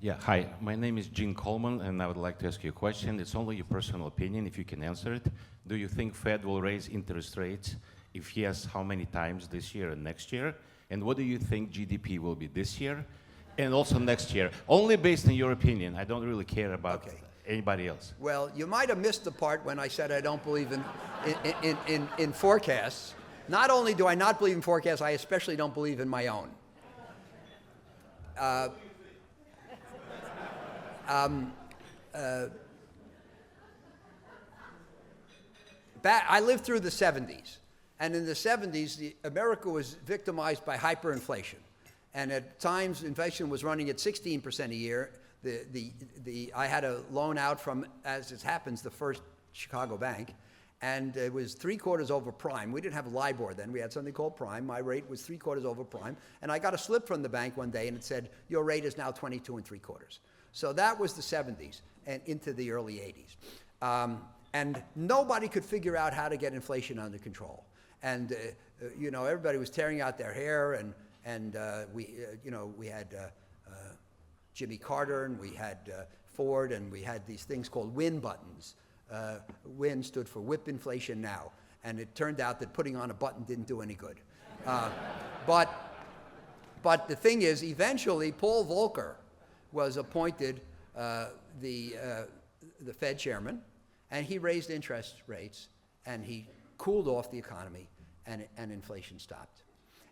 Yeah, hi, my name is Gene Coleman, and I would like to ask you a question. It's only your personal opinion, if you can answer it. Do you think Fed will raise interest rates? If yes, how many times this year and next year? And what do you think GDP will be this year and also next year? Only based on your opinion. I don't really care about anybody else. Well, you might have missed the part when I said I don't believe in forecasts. Not only do I not believe in forecasts, I especially don't believe in my own. I lived through the 70s, and in the 70s, America was victimized by hyperinflation. And at times, inflation was running at 16% a year. I had a loan out from, as it happens, the First Chicago Bank, and it was 3/4 over prime. We didn't have LIBOR then. We had something called prime. My rate was 3/4 over prime, and I got a slip from the bank one day, and it said, your rate is now 22 3/4. So that was the 70s and into the early 80s. And nobody could figure out how to get inflation under control. And, everybody was tearing out their hair, and we had Jimmy Carter, and we had Ford, and we had these things called win buttons. WIN stood for whip inflation now. And it turned out that putting on a button didn't do any good. But the thing is, eventually, Paul Volcker was appointed the Fed chairman, and he raised interest rates, and he cooled off the economy, and inflation stopped.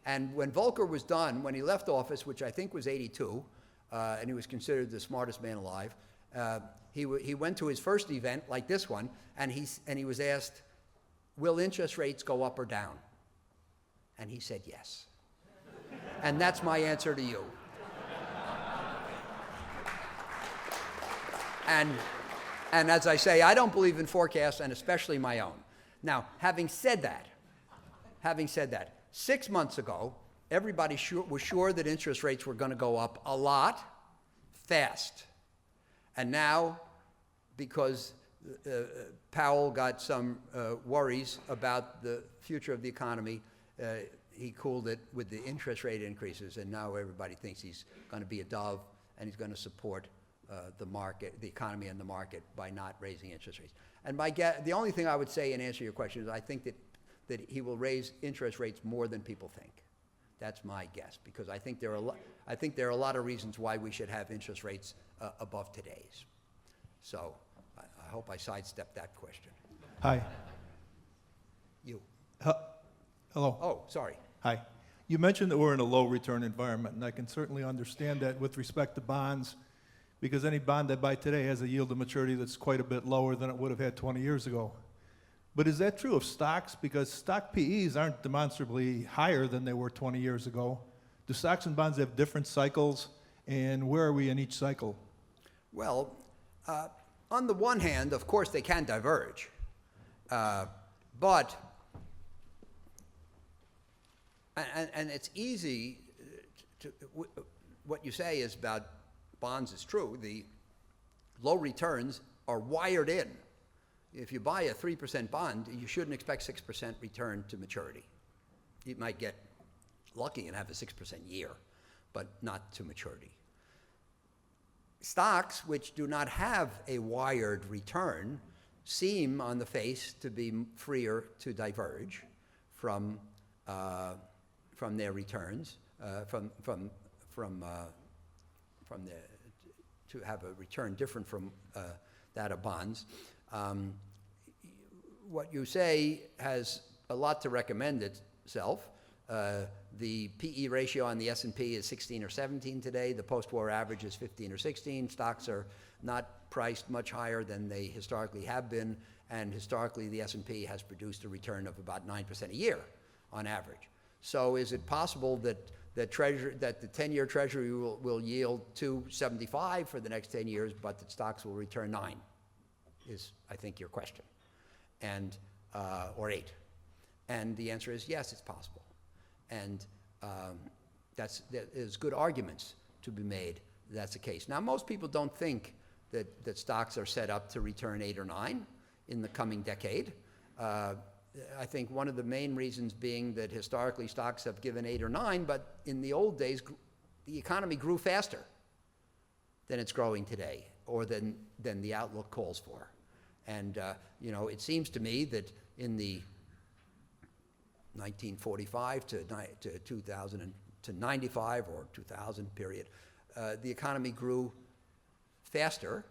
And when Volcker was done, when he left office, which I think was 82, and he was considered the smartest man alive, he went to his first event, like this one, and he was asked, will interest rates go up or down? And he said yes. And that's my answer to you. And as I say, I don't believe in forecasts, and especially my own. Now, having said that, 6 months ago, everybody was sure that interest rates were going to go up a lot, fast. And now, because Powell got some worries about the future of the economy, he cooled it with the interest rate increases, and now everybody thinks he's going to be a dove, and he's going to support the market, the economy and the market by not raising interest rates. And the only thing I would say in answer to your question is I think that he will raise interest rates more than people think. That's my guess, because I think there are a lot of reasons why we should have interest rates above today's. So I hope I sidestepped that question. Hi. You. Hello. Oh, sorry. Hi. You mentioned that we're in a low return environment, and I can certainly understand that with respect to bonds, because any bond I buy today has a yield to maturity that's quite a bit lower than it would have had 20 years ago. But is that true of stocks? Because stock PEs aren't demonstrably higher than they were 20 years ago. Do stocks and bonds have different cycles, and where are we in each cycle? Well, on the one hand, of course, they can diverge. But it's easy what you say is about bonds is true. The low returns are wired in. If you buy a 3% bond, you shouldn't expect 6% return to maturity. You might get lucky and have a 6% year, but not to maturity. Stocks, which do not have a wired return, seem on the face to be freer to diverge from their returns, to have a return different from that of bonds. What you say has a lot to recommend itself. The PE ratio on the S&P is 16 or 17 today. The post-war average is 15 or 16. Stocks are not priced much higher than they historically have been, and historically the S&P has produced a return of about 9% a year on average. So is it possible that the 10-year Treasury will yield 2.75 for the next 10 years, but that stocks will return 9? Is, I think, your question, and or 8. And the answer is yes, it's possible. And there's good arguments to be made that that's the case. Now, most people don't think that stocks are set up to return 8 or 9 in the coming decade. I think one of the main reasons being that historically stocks have given 8 or 9, but in the old days, the economy grew faster than it's growing today, or than the outlook calls for. And it seems to me that in the 1945 to 2000 to 95 or 2000 period, the economy grew faster.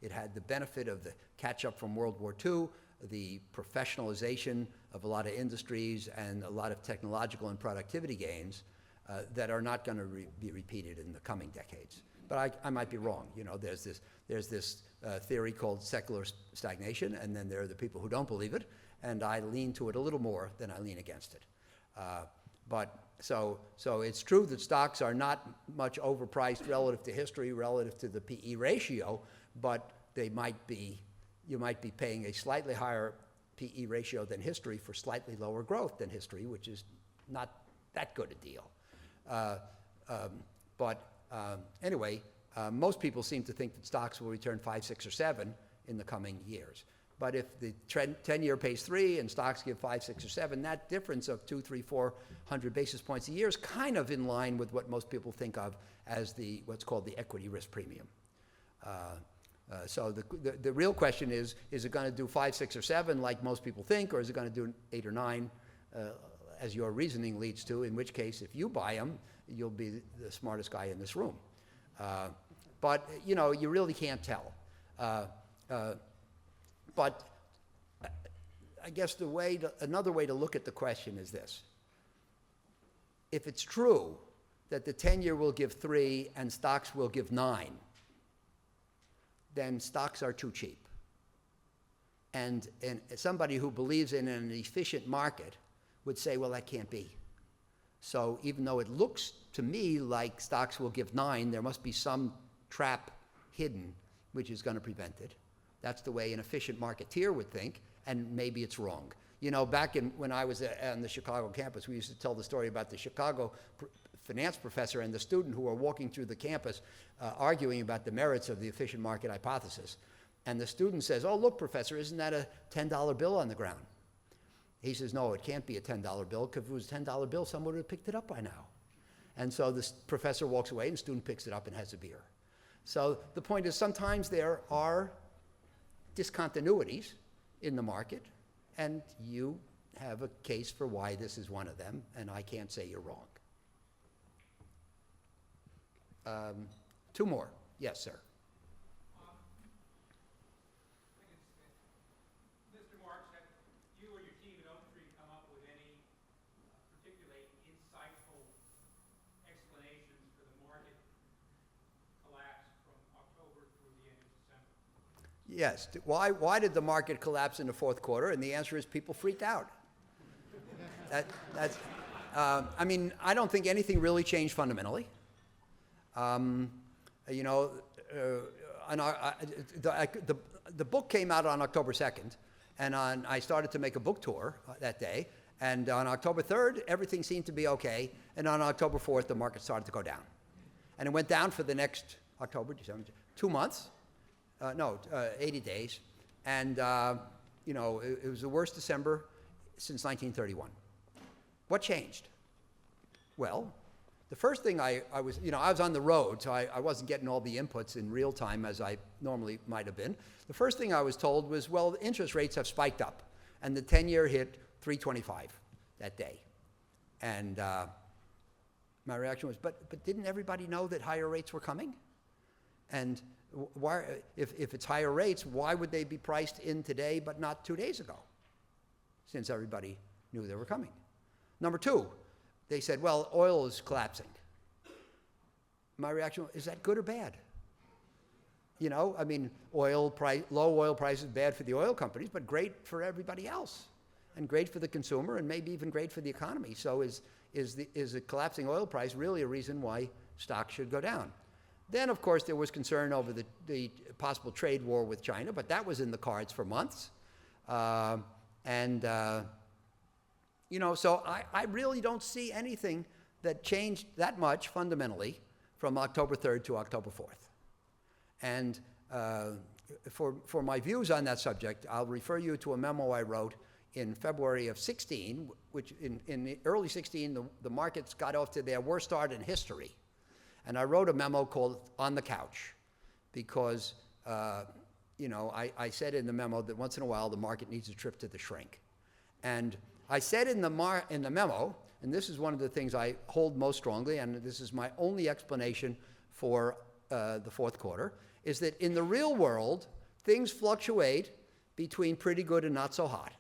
It had the benefit of the catch-up from World War II, the professionalization of a lot of industries, and a lot of technological and productivity gains that are not going to be repeated in the coming decades. But I might be wrong. There's this theory called secular stagnation, and then there are the people who don't believe it, and I lean to it a little more than I lean against it. So it's true that stocks are not much overpriced relative to history, relative to the PE ratio, but you might be paying a slightly higher PE ratio than history for slightly lower growth than history, which is not that good a deal. Anyway, most people seem to think that stocks will return 5, 6, or 7 in the coming years. But if the 10-year pays 3 and stocks give 5, 6, or 7, that difference of 200, 300, 400 basis points a year is kind of in line with what most people think of as what's called the equity risk premium. So the real question is it going to do 5, 6, or 7 like most people think, or is it going to do 8 or 9 as your reasoning leads to, in which case if you buy them, you'll be the smartest guy in this room. But you really can't tell. But I guess another way to look at the question is this. If it's true that the 10-year will give 3 and stocks will give 9, then stocks are too cheap. And somebody who believes in an efficient market would say, well, that can't be. So even though it looks to me like stocks will give 9, there must be some trap hidden which is going to prevent it. That's the way an efficient marketeer would think, and maybe it's wrong. Back when I was on the Chicago campus, we used to tell the story about the Chicago finance professor and the student who were walking through the campus arguing about the merits of the efficient market hypothesis. And the student says, oh, look, professor, isn't that a $10 bill on the ground? He says, no, it can't be a $10 bill, because if it was a $10 bill, someone would have picked it up by now. And so the professor walks away, and the student picks it up and has a beer. So the point is sometimes there are discontinuities in the market, and you have a case for why this is one of them, and I can't say you're wrong. Two more. Yes, sir. Mr. Marks, have you or your team at Oaktree come up with any particularly insightful explanations for the market collapse from October through the end of December? Yes. Why did the market collapse in the fourth quarter? And the answer is people freaked out. I mean, I don't think anything really changed fundamentally. You know, the book came out on October 2nd, and I started to make a book tour that day. And on October 3rd, everything seemed to be okay. And on October 4th, the market started to go down. And it went down for the next October, December, 2 months. 80 days. And, you know, it was the worst December since 1931. What changed? Well, the first thing I was on the road, so I wasn't getting all the inputs in real time as I normally might have been. The first thing I was told was, well, interest rates have spiked up. And the 10-year hit 325 that day. And my reaction was, but didn't everybody know that higher rates were coming? And why, if it's higher rates, why would they be priced in today but not 2 days ago? Since everybody knew they were coming. Number two, they said, well, oil is collapsing. My reaction was, is that good or bad? You know, I mean, low oil prices bad for the oil companies, but great for everybody else, and great for the consumer, and maybe even great for the economy. So is the collapsing oil price really a reason why stocks should go down? Then, of course, there was concern over the possible trade war with China, but that was in the cards for months. You know, so I really don't see anything that changed that much fundamentally from October 3rd to October 4th. And for my views on that subject, I'll refer you to a memo I wrote in February of 16, which in the early 16, the markets got off to their worst start in history. And I wrote a memo called On the Couch because, you know, I said in the memo that once in a while the market needs a trip to the shrink. And I said in the memo, and this is one of the things I hold most strongly, and this is my only explanation for the fourth quarter, is that in the real world, things fluctuate between pretty good and not so hot.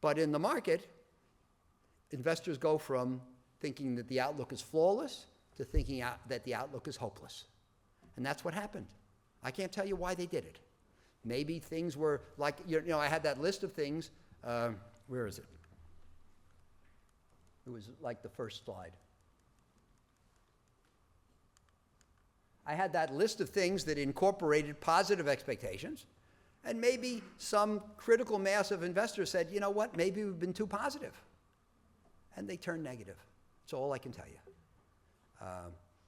But in the market, investors go from thinking that the outlook is flawless to thinking that the outlook is hopeless. And that's what happened. I can't tell you why they did it. Maybe things were like, you know, I had that list of things. Where is it? It was like the first slide. I had that list of things that incorporated positive expectations, and maybe some critical mass of investors said, you know what, maybe we've been too positive. And they turned negative. That's all I can tell you.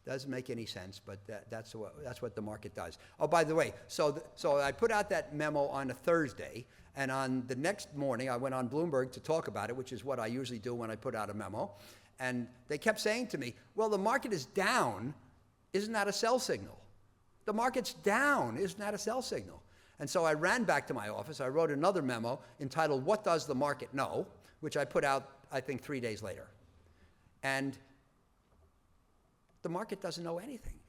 Doesn't make any sense, but that's what the market does. Oh, by the way, so I put out that memo on a Thursday, and on the next morning, I went on Bloomberg to talk about it, which is what I usually do when I put out a memo. And they kept saying to me, well, the market is down. Isn't that a sell signal? The market's down. Isn't that a sell signal? And so I ran back to my office. I wrote another memo entitled, What Does the Market Know?, which I put out, I think, 3 days later. And the market doesn't know anything.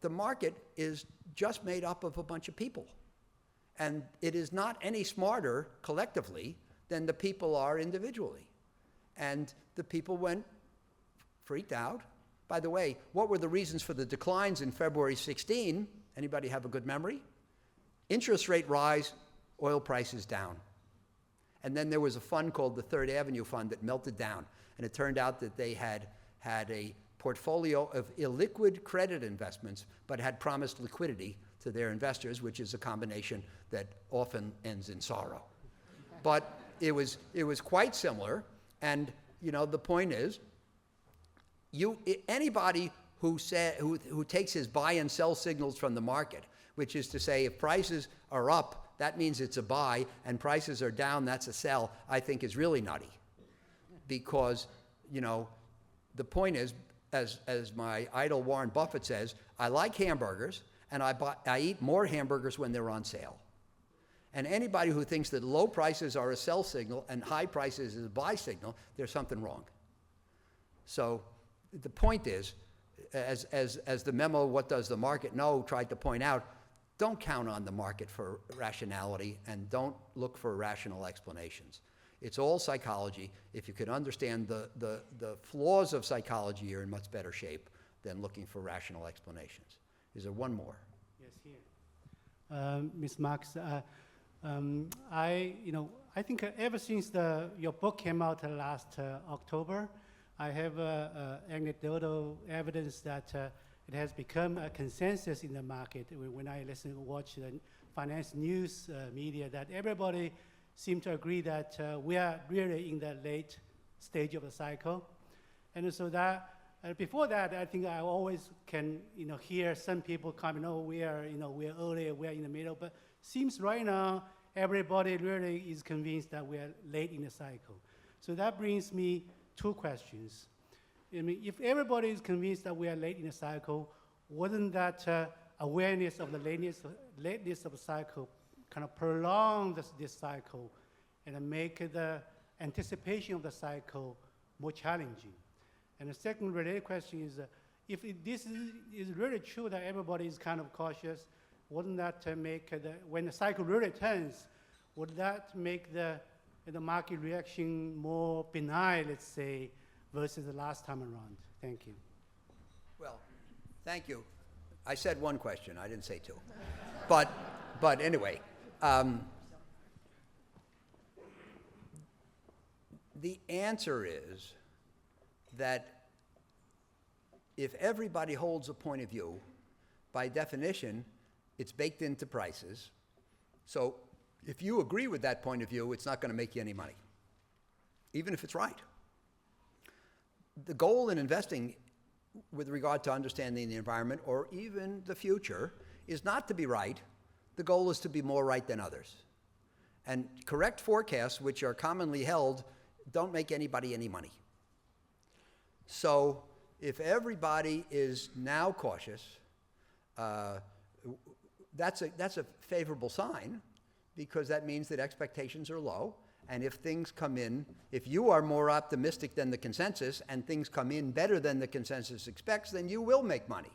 The market is just made up of a bunch of people. And it is not any smarter collectively than the people are individually. And the people freaked out. By the way, what were the reasons for the declines in February 16? Anybody have a good memory? Interest rate rise, oil prices down. And then there was a fund called the Third Avenue Fund that melted down. And it turned out that they had a portfolio of illiquid credit investments, but had promised liquidity to their investors, which is a combination that often ends in sorrow. But it was quite similar, and you know the point is, anybody who takes his buy and sell signals from the market, which is to say, if prices are up, that means it's a buy, and prices are down, that's a sell, I think is really nutty, because you know the point is, as my idol Warren Buffett says, I like hamburgers, and I eat more hamburgers when they're on sale. And anybody who thinks that low prices are a sell signal and high prices is a buy signal, there's something wrong. So the point is, as the memo, What Does the Market Know, tried to point out, don't count on the market for rationality and don't look for rational explanations. It's all psychology. If you could understand the flaws of psychology, you're in much better shape than looking for rational explanations. Is there one more? Yes, here. Ms. Marks, I think ever since your book came out last October, I have anecdotal evidence that it has become a consensus in the market when I watch the finance news media, that everybody seems to agree that we are really in the late stage of the cycle. And so that before that, I think I always can hear some people comment, oh, we are early, we are in the middle, but seems right now everybody really is convinced that we are late in the cycle. So that brings me two questions. I mean, if everybody is convinced that we are late in the cycle, wouldn't that awareness of the lateness of the cycle kind of prolong this cycle and make the anticipation of the cycle more challenging? And the second related question is, if this is really true that everybody is kind of cautious, wouldn't that make when the cycle really turns, would that make the market reaction more benign, let's say, versus the last time around? Thank you. Well, thank you. I said one question. I didn't say two. But anyway, the answer is that if everybody holds a point of view, by definition, it's baked into prices. So if you agree with that point of view, it's not going to make you any money, even if it's right. The goal in investing with regard to understanding the environment or even the future is not to be right. The goal is to be more right than others. And correct forecasts, which are commonly held, don't make anybody any money. So if everybody is now cautious, that's a favorable sign, because that means that expectations are low. And if things come in, if you are more optimistic than the consensus and things come in better than the consensus expects, then you will make money.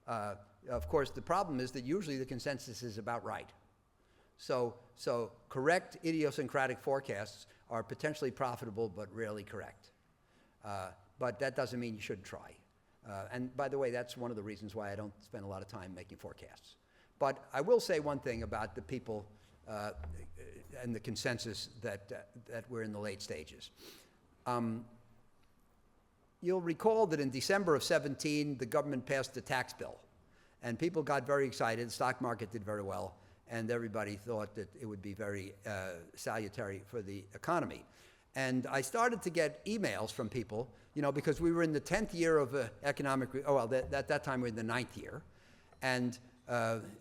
Of course, the problem is that usually the consensus is about right. So correct idiosyncratic forecasts are potentially profitable but rarely correct. But that doesn't mean you shouldn't try. And by the way, that's one of the reasons why I don't spend a lot of time making forecasts. But I will say one thing about the people and the consensus that we're in the late stages. You'll recall that in December of 17, the government passed a tax bill. And people got very excited. The stock market did very well. And everybody thought that it would be very salutary for the economy. And I started to get emails from people, because we were in the 10th year of economic, at that time we were in the 9th year. And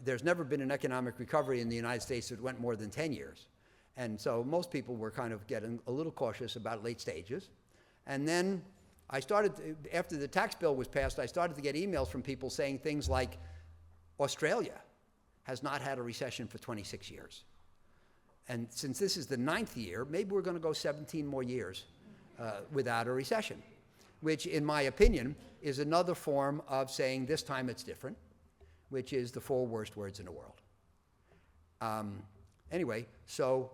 there's never been an economic recovery in the United States that went more than 10 years. And so most people were kind of getting a little cautious about late stages. And then after the tax bill was passed, I started to get emails from people saying things like, Australia has not had a recession for 26 years. And since this is the 9th year, maybe we're going to go 17 more years without a recession, which in my opinion is another form of saying this time it's different, which is the 4 worst words in the world. Anyway, so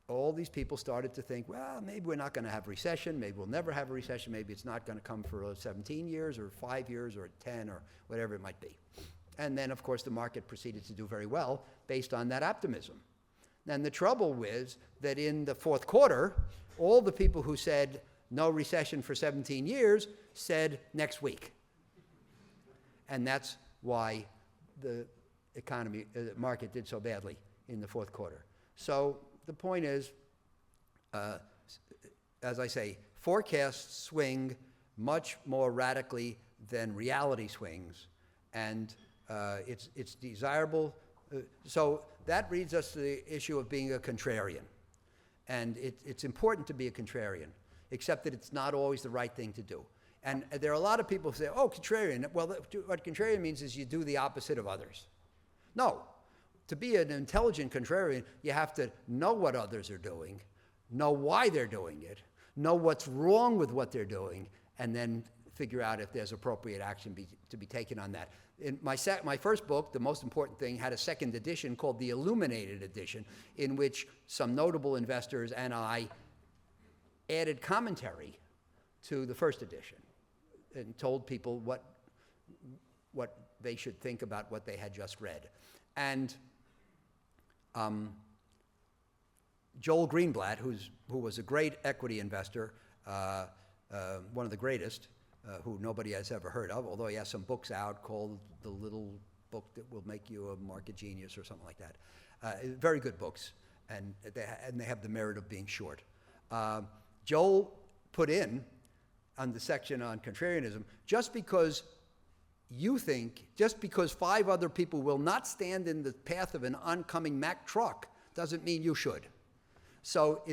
all these people started to think, well, maybe we're not going to have a recession, maybe we'll never have a recession, maybe it's not going to come for 17 years or 5 years or 10 or whatever it might be. And then, of course, the market proceeded to do very well based on that optimism. And the trouble was that in the fourth quarter, all the people who said no recession for 17 years said next week. And that's why the market did so badly in the fourth quarter. So the point is, as I say, forecasts swing much more radically than reality swings, and it's desirable. So that leads us to the issue of being a contrarian. And it's important to be a contrarian, except that it's not always the right thing to do. And there are a lot of people who say, oh, contrarian. Well, what contrarian means is you do the opposite of others. No. To be an intelligent contrarian, you have to know what others are doing, know why they're doing it, know what's wrong with what they're doing, and then figure out if there's appropriate action to be taken on that. In my first book, The Most Important Thing, had a second edition called the Illuminated Edition, in which some notable investors and I added commentary to the first edition and told people what they should think about what they had just read. And Joel Greenblatt, who was a great equity investor, one of the greatest, who nobody has ever heard of, although he has some books out called The Little Book That Will Make You a Market Genius or something like that. Very good books, and they have the merit of being short. Joel put in on the section on contrarianism, just because 5 other people will not stand in the path of an oncoming Mack truck doesn't mean you should. So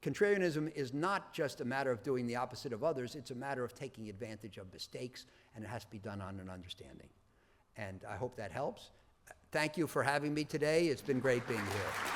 contrarianism is not just a matter of doing the opposite of others, it's a matter of taking advantage of mistakes, and it has to be done on an understanding. And I hope that helps. Thank you for having me today. It's been great being here.